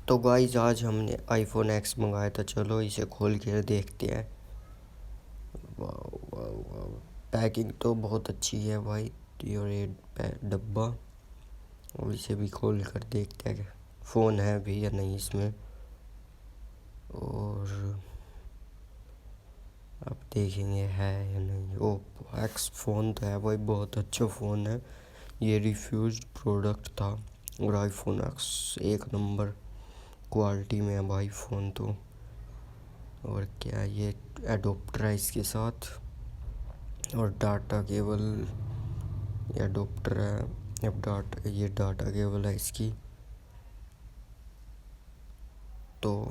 तो गाइस आज हमने आईफोन एक्स मंगाया था। चलो इसे खोल के देखते हैं। वाह वाह वाह, पैकिंग तो बहुत अच्छी है भाई। और ये डब्बा, और इसे भी खोल कर देखते हैं फ़ोन है भी या नहीं इसमें। और अब देखेंगे है या नहीं। ओ, एक्स फ़ोन तो है भाई, बहुत अच्छा फ़ोन है। ये रिफ्यूज्ड प्रोडक्ट था। और आईफोन एक्स एक नंबर क्वालिटी में है भाई फ़ोन तो। और क्या, ये एडोप्टर है इसके साथ, और डाटा केबल, ये एडोप्टर है। अब ये डाटा केबल है इसकी तो।